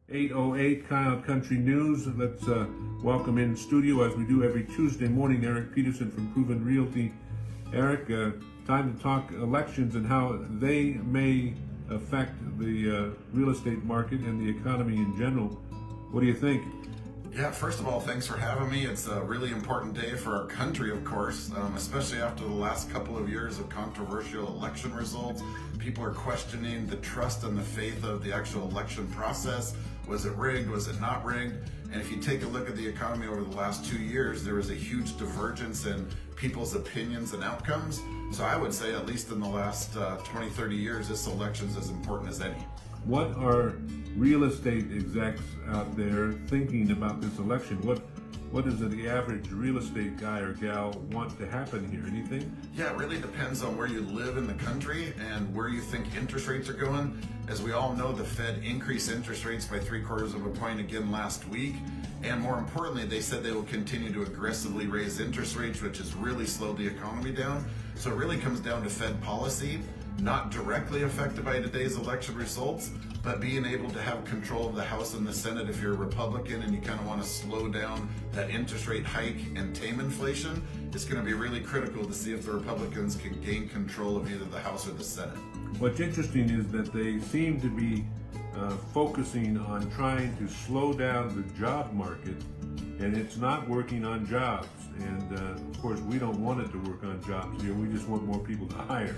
808 Coyote Country News. Let's welcome in studio, as we do every Tuesday morning, Erik Peterson from Proven Realty. Erik, time to talk elections and how they may affect the real estate market and the economy in general. What do you think? Yeah, first of all, thanks for having me. It's a really important day for our country, of course, especially after the last couple of years of controversial election results. People are questioning the trust and the faith of the actual election process. Was it rigged? Was it not rigged? And if you take a look at the economy over the last 2 years, there was a huge divergence in people's opinions and outcomes. So I would say, at least in the last 20, 30 years, this election's as important as any. What are real estate execs out there thinking about this election? What does the average real estate guy or gal want to happen here? Anything? Yeah, it really depends on where you live in the country and where you think interest rates are going. As we all know, the Fed increased interest rates by 3/4 of a point again last week. And more importantly, they said they will continue to aggressively raise interest rates, which has really slowed the economy down. So it really comes down to Fed policy, not directly affected by today's election results, but being able to have control of the House and the Senate if you're a Republican and you kind of want to slow down that interest rate hike and tame inflation. It's going to be really critical to see if the Republicans can gain control of either the House or the Senate. What's interesting is that they seem to be focusing on trying to slow down the job market, and it's not working on jobs. And of course, we don't want it to work on jobs here. We just want more people to hire.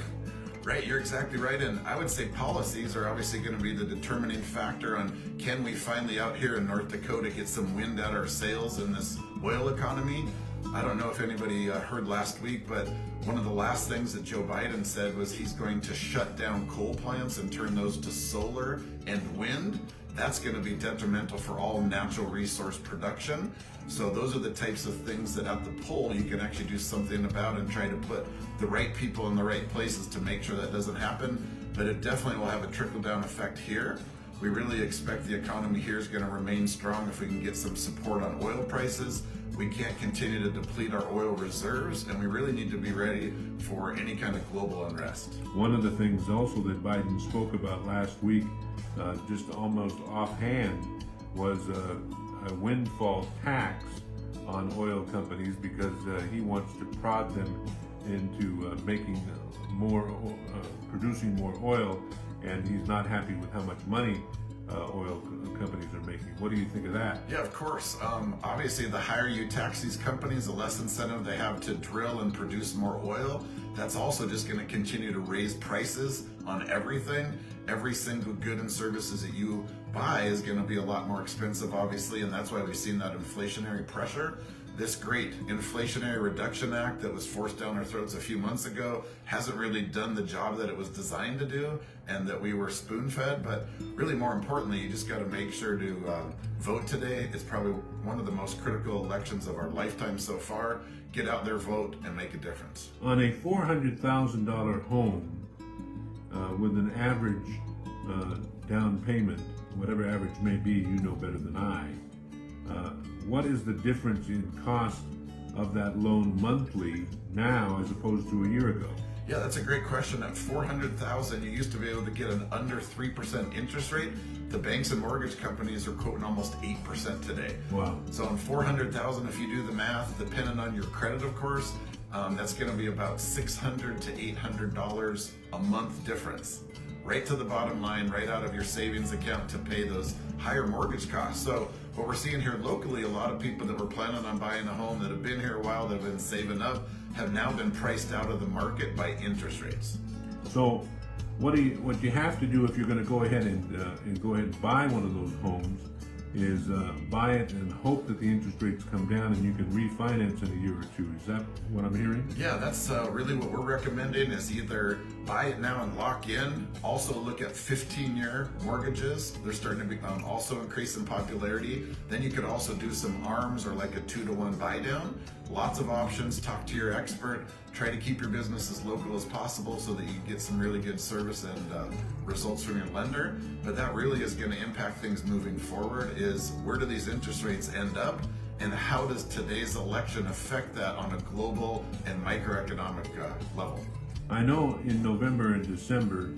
Right, you're exactly right. And I would say policies are obviously going to be the determining factor on can we finally out here in North Dakota get some wind at our sails in this oil economy. I don't know if anybody heard last week, but one of the last things that Joe Biden said was he's going to shut down coal plants and turn those to solar and wind. That's going to be detrimental for all natural resource production. So those are the types of things that at the poll you can actually do something about and try to put the right people in the right places to make sure that doesn't happen. But it definitely will have a trickle-down effect here. We really expect the economy here is going to remain strong if we can get some support on oil prices. We can't continue to deplete our oil reserves, and we really need to be ready for any kind of global unrest. One of the things also that Biden spoke about last week, just almost offhand, was a windfall tax on oil companies because he wants to prod them into making more, producing more oil, and he's not happy with how much money oil companies are making. What do you think of that? Yeah, of course. Obviously, the higher you tax these companies, the less incentive they have to drill and produce more oil. That's also just going to continue to raise prices on everything. Every single good and services that you buy is going to be a lot more expensive, obviously, and that's why we've seen that inflationary pressure. This great Inflationary Reduction Act that was forced down our throats a few months ago hasn't really done the job that it was designed to do and that we were spoon-fed. But really more importantly, you just got to make sure to vote today. It's probably one of the most critical elections of our lifetime so far. Get out there, vote, and make a difference. On a $400,000 home with an average down payment, whatever average may be, you know better than I, what is the difference in cost of that loan monthly now as opposed to a year ago? Yeah, that's a great question. At $400,000, you used to be able to get an under 3% interest rate. The banks and mortgage companies are quoting almost 8% today. Wow. So on $400,000, if you do the math, depending on your credit, of course, that's going to be about $600 to $800 a month difference. Right to the bottom line, right out of your savings account to pay those higher mortgage costs. So what we're seeing here locally, a lot of people that were planning on buying a home that have been here a while, that have been saving up, have now been priced out of the market by interest rates. So what you have to do if you're going to go ahead and buy one of those homes is buy it and hope that the interest rates come down and you can refinance in a year or two. Is that what I'm hearing? Yeah, that's really what we're recommending is either buy it now and lock in. Also look at 15-year mortgages. They're starting to be also increase in popularity. Then you could also do some ARMs or like a 2-to-1 buy down. Lots of options. Talk to your expert. Try to keep your business as local as possible so that you get some really good service and results from your lender. But that really is going to impact things moving forward is where do these interest rates end up and how does today's election affect that on a global and microeconomic level? I know in November and December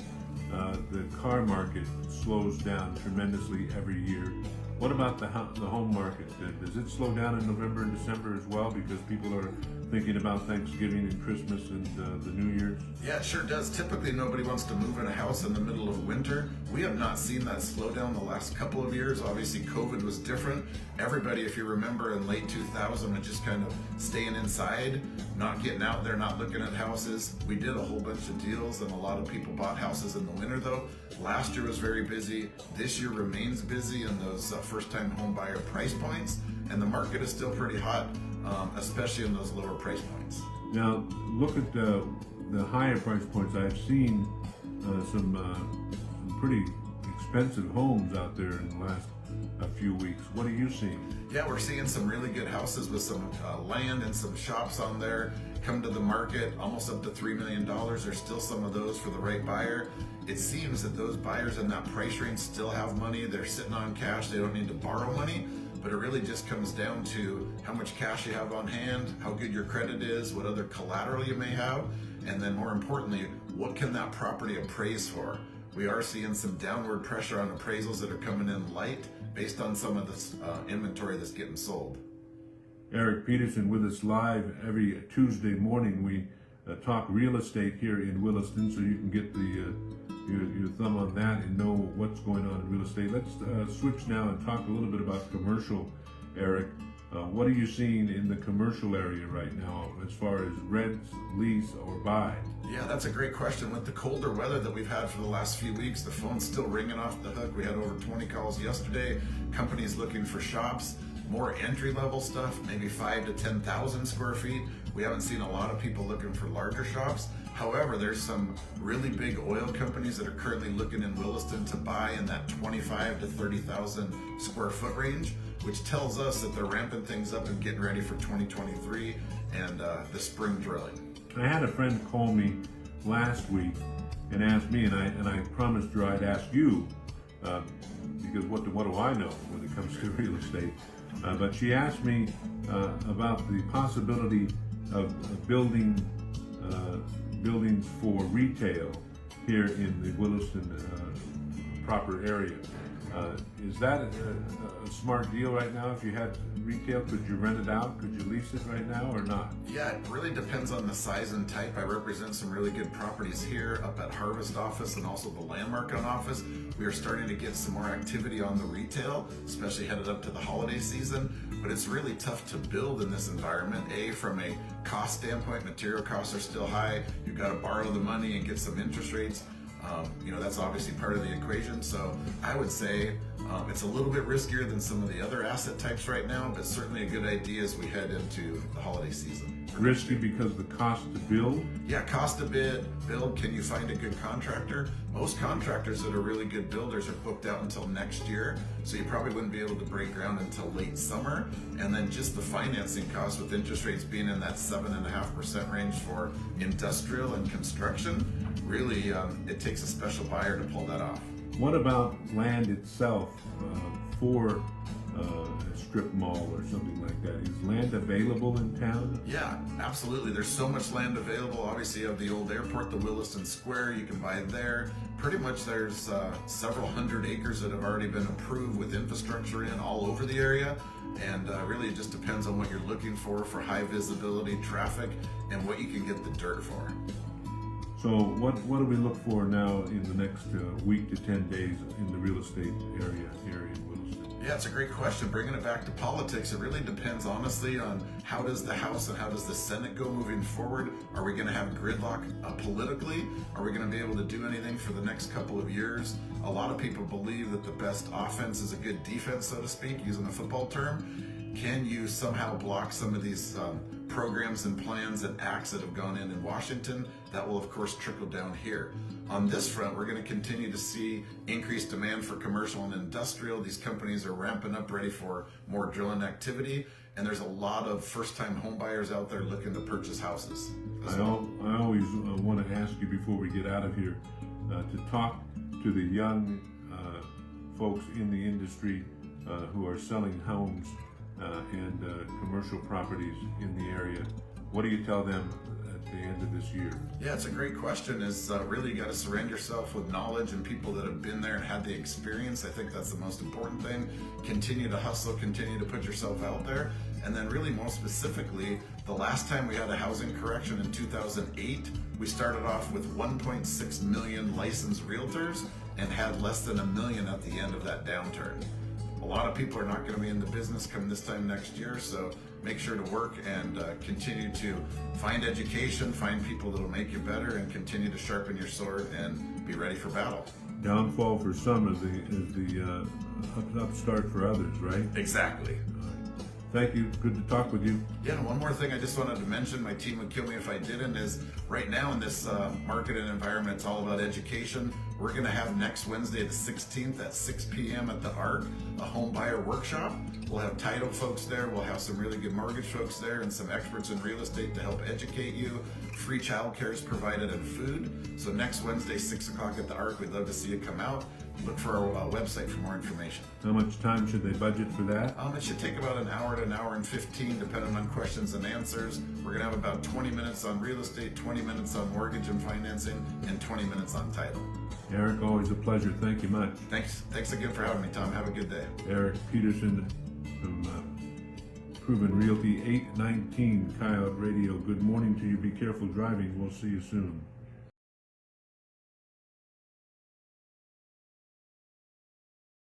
the car market slows down tremendously every year. What about the home market? Does it slow down in November and December as well because people are thinking about Thanksgiving and Christmas and the New Year's? Yeah, it sure does. Typically, nobody wants to move in a house in the middle of winter. We have not seen that slow down the last couple of years. Obviously, COVID was different. Everybody, if you remember, in late 2000 was just kind of staying inside, not getting out there, not looking at houses. We did a whole bunch of deals, and a lot of people bought houses in the winter, though. Last year was very busy. This year remains busy in those first-time home buyer price points, and the market is still pretty hot, especially in those lower price points. Now, look at the higher price points. I've seen some pretty expensive homes out there in the last few weeks. What are you seeing? Yeah, we're seeing some really good houses with some land and some shops on there come to the market, almost up to $3 million. There's still some of those for the right buyer. It seems that those buyers in that price range still have money. They're sitting on cash. They don't need to borrow money. But it really just comes down to how much cash you have on hand, how good your credit is, what other collateral you may have, and then more importantly, what can that property appraise for? We are seeing some downward pressure on appraisals that are coming in light based on some of this inventory that's getting sold. Erik Peterson with us live every Tuesday morning. We talk real estate here in Williston, so you can get your thumb on that and know what's going on in real estate. Let's switch now and talk a little bit about commercial, Erik. What are you seeing in the commercial area right now as far as rent, lease, or buy? Yeah, that's a great question. With the colder weather that we've had for the last few weeks, the phone's still ringing off the hook. We had over 20 calls yesterday. Companies looking for shops, more entry-level stuff, maybe 5,000 to 10,000 square feet. We haven't seen a lot of people looking for larger shops. However, there's some really big oil companies that are currently looking in Williston to buy in that 25 to 30,000 square foot range, which tells us that they're ramping things up and getting ready for 2023 and the spring drilling. I had a friend call me last week and asked me, and I promised her I'd ask you, because what do I know when it comes to real estate? But she asked me about the possibility of buildings for retail here in the Williston proper area. Is that a smart deal right now? If you had retail, could you rent it out? Could you lease it right now or not? Yeah, it really depends on the size and type. I represent some really good properties here up at Harvest office and also the Landmark on office. We are starting to get some more activity on the retail, especially headed up to the holiday season. But it's really tough to build in this environment. From a cost standpoint, material costs are still high. You've got to borrow the money and get some interest rates. That's obviously part of the equation. So I would say it's a little bit riskier than some of the other asset types right now, but certainly a good idea as we head into the holiday season. Risky because the cost to build? Yeah, cost to build. Can you find a good contractor? Most contractors that are really good builders are booked out until next year, so you probably wouldn't be able to break ground until late summer. And then just the financing costs with interest rates being in that 7.5% range for industrial and construction, really it takes a special buyer to pull that off. What about land itself for a strip mall or something like that? Is land available in town? Yeah, absolutely. There's so much land available. Obviously, you have the old airport, the Williston Square, you can buy there. Pretty much there's several hundred acres that have already been approved with infrastructure in all over the area. And really it just depends on what you're looking for high visibility traffic and what you can get the dirt for. So what do we look for now in the next week to 10 days in the real estate area here in Williston? Yeah, it's a great question. Bringing it back to politics, it really depends honestly on how does the House and how does the Senate go moving forward. Are we going to have gridlock politically? Are we going to be able to do anything for the next couple of years? A lot of people believe that the best offense is a good defense, so to speak, using a football term. Can you somehow block some of these programs and plans and acts that have gone in Washington? That will of course trickle down here. On this front, we're going to continue to see increased demand for commercial and industrial. These companies are ramping up, ready for more drilling activity, and there's a lot of first-time home buyers out there looking to purchase houses. I always want to ask you before we get out of here to talk to the young folks in the industry who are selling homes and commercial properties in the area. What do you tell them at the end into this year? Yeah, it's a great question. Is really you got to surround yourself with knowledge and people that have been there and had the experience. I think that's the most important thing. Continue to hustle, continue to put yourself out there. And then really most specifically, the last time we had a housing correction in 2008, we started off with 1.6 million licensed realtors and had less than 1 million at the end of that downturn. A lot of people are not going to be in the business come this time next year, so make sure to work and continue to find education, find people that will make you better, and continue to sharpen your sword and be ready for battle. Downfall for some is the upstart for others, right? Exactly. Thank you. Good to talk with you. Yeah, and one more thing I just wanted to mention, my team would kill me if I didn't, is right now in this market and environment, it's all about education. We're going to have next Wednesday, the 16th at 6 p.m. at the ARC, a home buyer workshop. We'll have title folks there. We'll have some really good mortgage folks there and some experts in real estate to help educate you. Free childcare is provided and food. So next Wednesday, 6 o'clock at the ARC, we'd love to see you come out. Look for our website for more information. How much time should they budget for that? It should take about an hour to an hour and 15, depending on questions and answers. We're gonna have about 20 minutes on real estate, 20 minutes on mortgage and financing, and 20 minutes on title. Eric, always a pleasure. Thank you much. Thanks again for having me, Tom. Have a good day. Erik Peterson from Proven Realty 819 Coyote Radio. Good morning to you. Be careful driving. We'll see you soon.